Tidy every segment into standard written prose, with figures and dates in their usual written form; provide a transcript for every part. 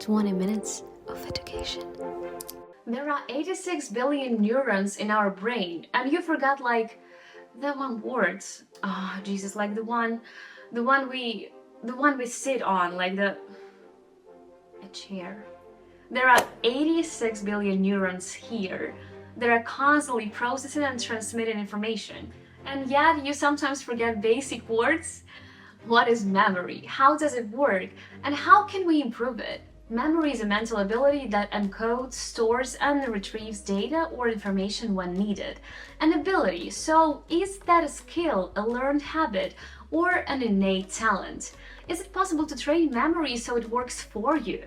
20 minutes of education. There are 86 billion neurons in our brain, and you forgot like the one word. Oh, Jesus, like the one we sit on, like a chair. There are 86 billion neurons here that are constantly processing and transmitting information. And yet you sometimes forget basic words. What is memory? How does it work? And how can we improve it? Memory is a mental ability that encodes, stores, and retrieves data or information when needed. An ability, so is that a skill, a learned habit, or an innate talent? Is it possible to train memory so it works for you?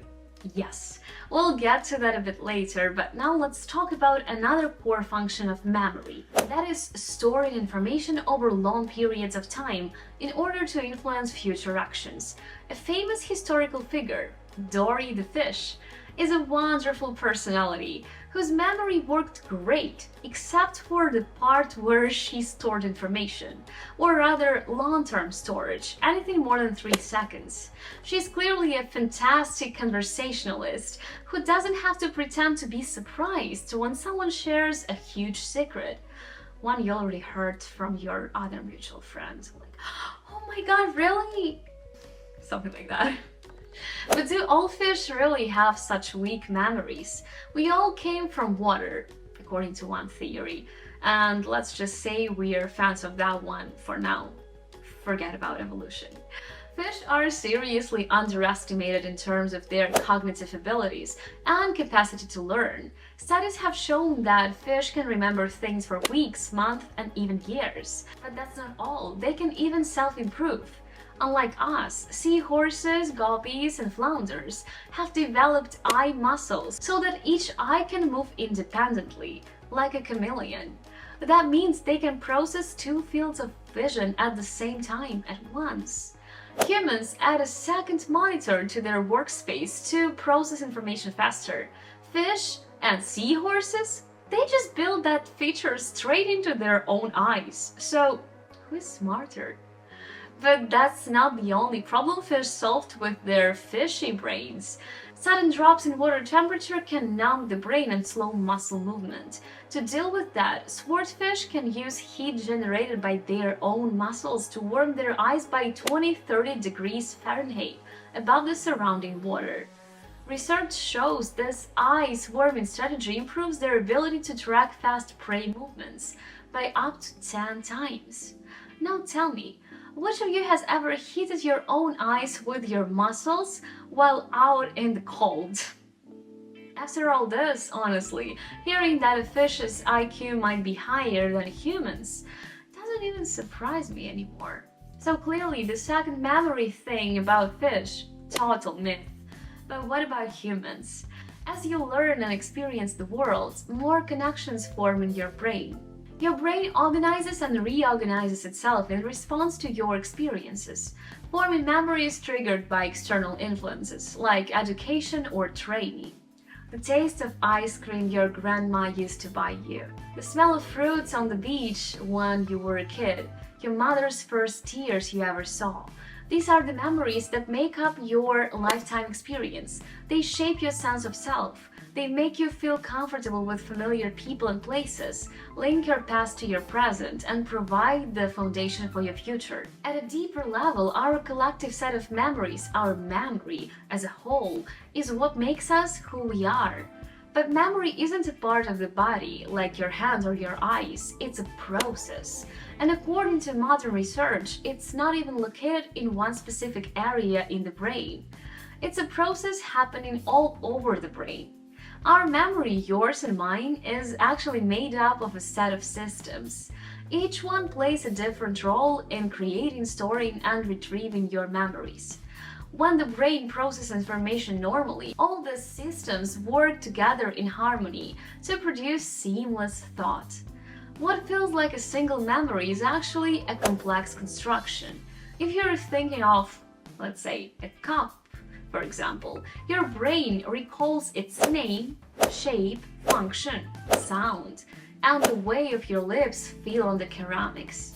Yes, we'll get to that a bit later, but now let's talk about another core function of memory. That is storing information over long periods of time in order to influence future actions. A famous historical figure, Dory the fish, is a wonderful personality whose memory worked great, except for the part where she stored information, or rather long-term storage, anything more than 3 seconds. She's clearly a fantastic conversationalist who doesn't have to pretend to be surprised when someone shares a huge secret, one you already heard from your other mutual friend. Like, oh my god, really? Something like that. But do all fish really have such weak memories? We all came from water, according to one theory, and let's just say we're fans of that one for now. Forget about evolution. Fish are seriously underestimated in terms of their cognitive abilities and capacity to learn. Studies have shown that fish can remember things for weeks, months, and even years. But that's not all. They can even self-improve. Unlike us, seahorses, guppies, and flounders have developed eye muscles so that each eye can move independently, like a chameleon. That means they can process 2 fields of vision at the same time at once. Humans add a second monitor to their workspace to process information faster. Fish and seahorses, they just build that feature straight into their own eyes. So, who is smarter? But that's not the only problem fish solved with their fishy brains. Sudden drops in water temperature can numb the brain and slow muscle movement. To deal with that, swordfish can use heat generated by their own muscles to warm their eyes by 20-30 degrees Fahrenheit above the surrounding water. Research shows this ice warming strategy improves their ability to track fast prey movements by up to 10 times. Now tell me, which of you has ever heated your own eyes with your muscles while out in the cold? After all this, honestly, hearing that a fish's IQ might be higher than humans doesn't even surprise me anymore. So clearly, the second memory thing about fish, total myth. But what about humans? As you learn and experience the world, more connections form in your brain. Your brain organizes and reorganizes itself in response to your experiences, forming memories triggered by external influences, like education or training. The taste of ice cream your grandma used to buy you, the smell of fruits on the beach when you were a kid, your mother's first tears you ever saw. These are the memories that make up your lifetime experience. They shape your sense of self. They make you feel comfortable with familiar people and places, link your past to your present, and provide the foundation for your future. At a deeper level, our collective set of memories, our memory as a whole, is what makes us who we are. But memory isn't a part of the body, like your hands or your eyes. It's a process. And according to modern research, it's not even located in one specific area in the brain. It's a process happening all over the brain. Our memory, yours and mine, is actually made up of a set of systems. Each one plays a different role in creating, storing, and retrieving your memories. When the brain processes information normally, all the systems work together in harmony to produce seamless thought. What feels like a single memory is actually a complex construction. If you're thinking of, let's say, a cup, for example, your brain recalls its name, shape, function, sound, and the way of your lips feel on the ceramics.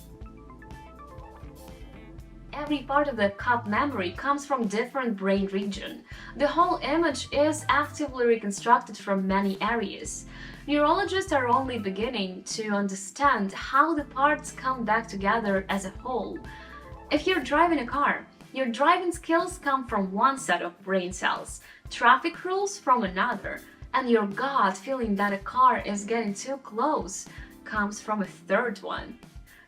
Every part of the cup memory comes from different brain region. The whole image is actively reconstructed from many areas. Neurologists are only beginning to understand how the parts come back together as a whole. If you're driving a car, your driving skills come from one set of brain cells, traffic rules from another, and your gut feeling that a car is getting too close comes from a third one.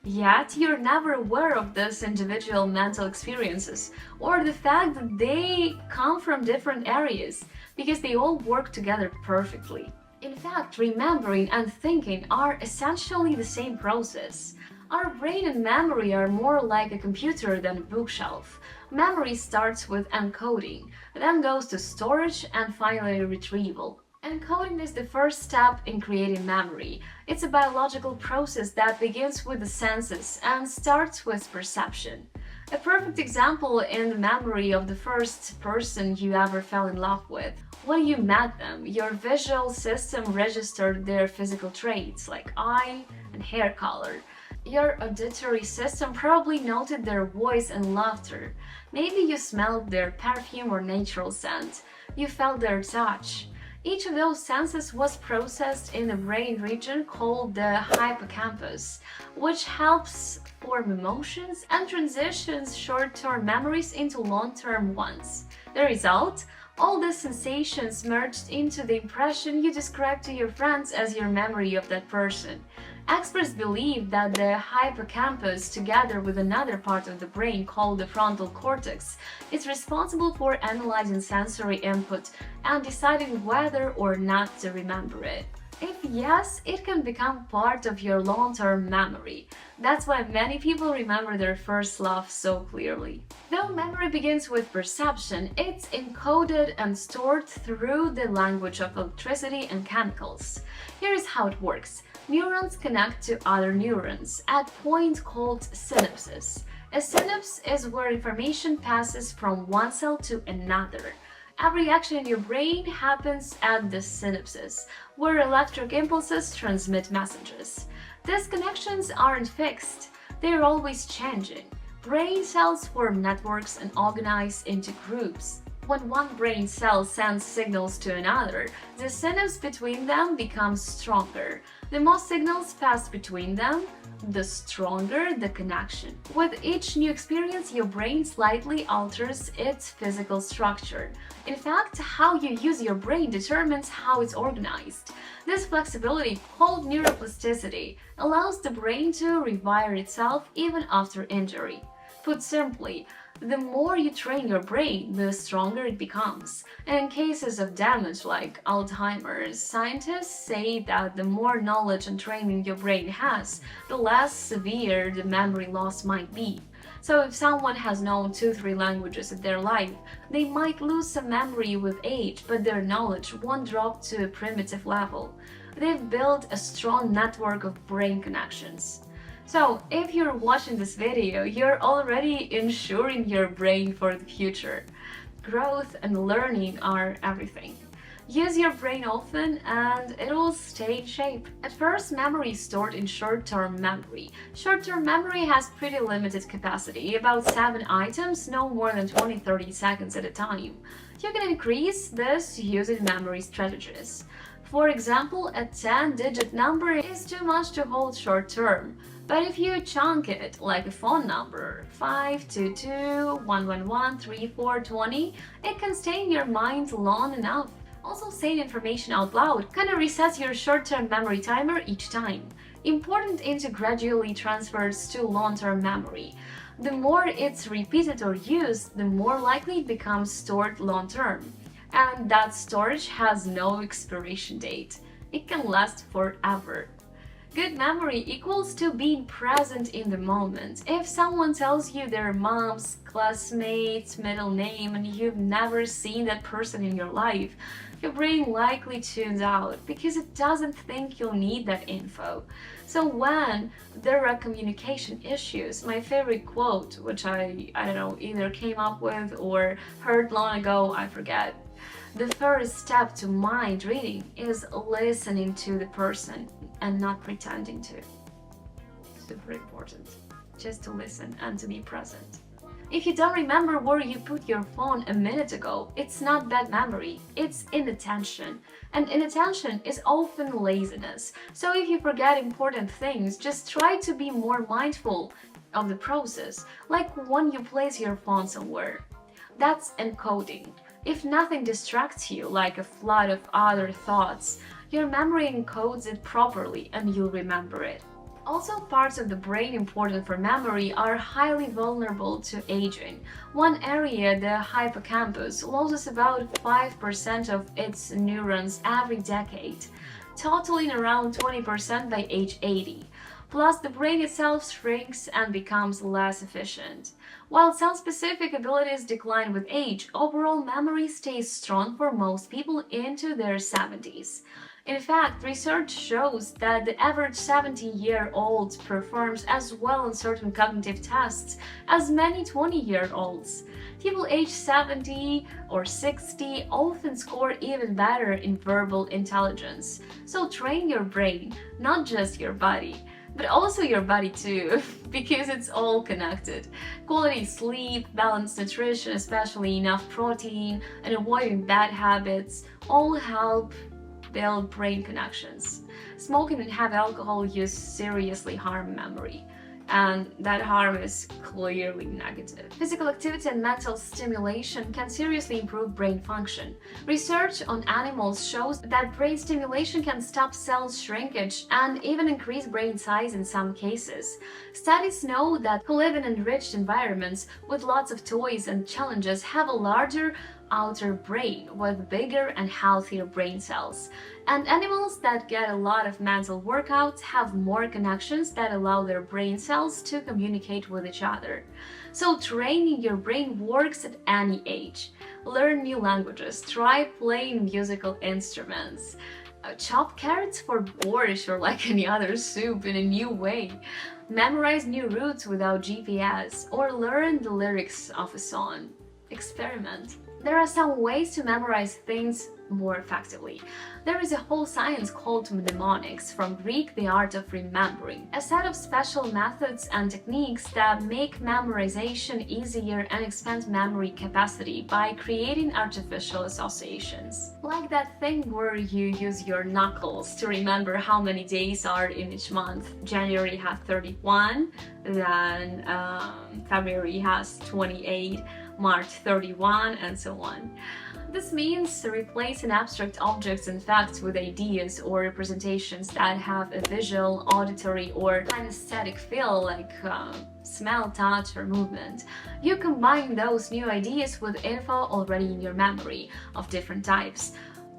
Yet, you're never aware of these individual mental experiences or the fact that they come from different areas because they all work together perfectly. In fact, remembering and thinking are essentially the same process. Our brain and memory are more like a computer than a bookshelf. Memory starts with encoding, then goes to storage and finally retrieval. Encoding is the first step in creating memory. It's a biological process that begins with the senses and starts with perception. A perfect example in the memory of the first person you ever fell in love with. When you met them, your visual system registered their physical traits like eye and hair color. Your auditory system probably noted their voice and laughter. Maybe you smelled their perfume or natural scent. You felt their touch. Each of those senses was processed in a brain region called the hippocampus, which helps form emotions and transitions short-term memories into long-term ones. The result? All the sensations merged into the impression you describe to your friends as your memory of that person. Experts believe that the hippocampus, together with another part of the brain called the frontal cortex, is responsible for analyzing sensory input and deciding whether or not to remember it. If yes, it can become part of your long-term memory. That's why many people remember their first love so clearly. Though memory begins with perception, it's encoded and stored through the language of electricity and chemicals. Here is how it works. Neurons connect to other neurons at a point called synapses. A synapse is where information passes from one cell to another. Every action in your brain happens at the synapses, where electric impulses transmit messages. These connections aren't fixed, they're always changing. Brain cells form networks and organize into groups. When one brain cell sends signals to another, the synapse between them becomes stronger. The more signals pass between them, the stronger the connection. With each new experience, your brain slightly alters its physical structure. In fact, how you use your brain determines how it's organized. This flexibility, called neuroplasticity, allows the brain to rewire itself even after injury. Put simply, the more you train your brain, the stronger it becomes. And in cases of damage like Alzheimer's, scientists say that the more knowledge and training your brain has, the less severe the memory loss might be. So if someone has known 2-3 languages in their life, they might lose some memory with age, but their knowledge won't drop to a primitive level. They've built a strong network of brain connections. So, if you're watching this video, you're already insuring your brain for the future. Growth and learning are everything. Use your brain often and it will stay in shape. At first, memory is stored in short-term memory. Short-term memory has pretty limited capacity, about 7 items, no more than 20-30 seconds at a time. You can increase this using memory strategies. For example, a 10-digit number is too much to hold short-term. But if you chunk it like a phone number, 522-111-3420, it can stay in your mind long enough. Also, saying information out loud kind of resets your short-term memory timer each time. Important into gradually transfers to long-term memory. The more it's repeated or used, the more likely it becomes stored long-term. And that storage has no expiration date. It can last forever. Good memory equals to being present in the moment. If someone tells you their mom's classmate's middle name and you've never seen that person in your life, your brain likely tunes out because it doesn't think you'll need that info. So when there are communication issues, my favorite quote, which I don't know, either came up with or heard long ago, I forget. The first step to mind reading is listening to the person and not pretending to. Super important. Just to listen and to be present. If you don't remember where you put your phone a minute ago, it's not bad memory, it's inattention. And inattention is often laziness. So if you forget important things, just try to be more mindful of the process, like when you place your phone somewhere. That's encoding. If nothing distracts you, like a flood of other thoughts, your memory encodes it properly and you'll remember it. Also, parts of the brain important for memory are highly vulnerable to aging. One area, the hippocampus, loses about 5% of its neurons every decade, totaling around 20% by age 80. Plus, the brain itself shrinks and becomes less efficient. While some specific abilities decline with age, overall memory stays strong for most people into their 70s. In fact, research shows that the average 70-year-old performs as well on certain cognitive tests as many 20-year-olds. People aged 70 or 60 often score even better in verbal intelligence. So train your brain, not just your body. But also your body too, because it's all connected. Quality sleep, balanced nutrition, especially enough protein, and avoiding bad habits all help build brain connections. Smoking and heavy alcohol use seriously harm memory, and that harm is clearly negative. Physical activity and mental stimulation can seriously improve brain function. Research on animals shows that brain stimulation can stop cell shrinkage and even increase brain size in some cases. Studies know that who live in enriched environments with lots of toys and challenges have a larger outer brain with bigger and healthier brain cells. And animals that get a lot of mental workouts have more connections that allow their brain cells to communicate with each other. So training your brain works at any age. Learn new languages, try playing musical instruments, chop carrots for borscht or like any other soup in a new way, memorize new routes without GPS, or learn the lyrics of a song. Experiment. There are some ways to memorize things more effectively. There is a whole science called mnemonics, from Greek the art of remembering, a set of special methods and techniques that make memorization easier and expand memory capacity by creating artificial associations. Like that thing where you use your knuckles to remember how many days are in each month. January has 31, then February has 28, March 31, and so on. This means replacing abstract objects and facts with ideas or representations that have a visual, auditory, or kinesthetic feel, like smell, touch, or movement. You combine those new ideas with info already in your memory of different types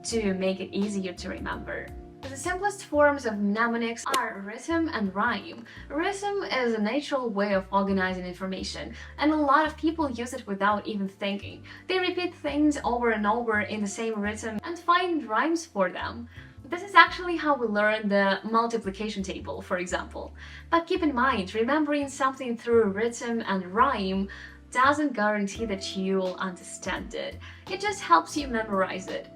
to make it easier to remember. The simplest forms of mnemonics are rhythm and rhyme. Rhythm is a natural way of organizing information, and a lot of people use it without even thinking. They repeat things over and over in the same rhythm and find rhymes for them. This is actually how we learn the multiplication table, for example. But keep in mind, remembering something through rhythm and rhyme doesn't guarantee that you'll understand it. It just helps you memorize it.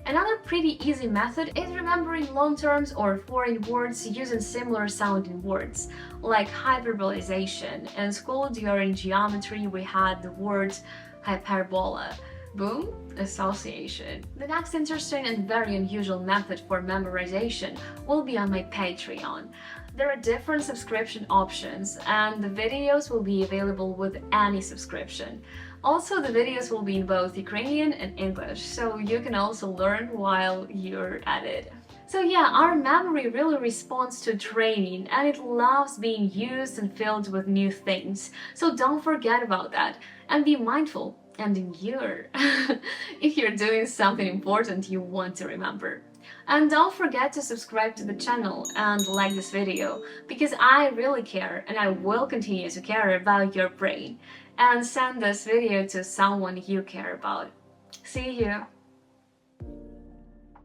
Another pretty easy method is remembering long terms or foreign words using similar sounding words, like hyperbolization. In school during geometry we had the word hyperbola. Boom, association. The next interesting and very unusual method for memorization will be on my Patreon. There are different subscription options, and the videos will be available with any subscription. Also, the videos will be in both Ukrainian and English, so you can also learn while you're at it. So yeah, our memory really responds to training, and it loves being used and filled with new things. So don't forget about that, and be mindful and endure if you're doing something important you want to remember. And don't forget to subscribe to the channel and like this video, because I really care and I will continue to care about your brain. And send this video to someone you care about. See you!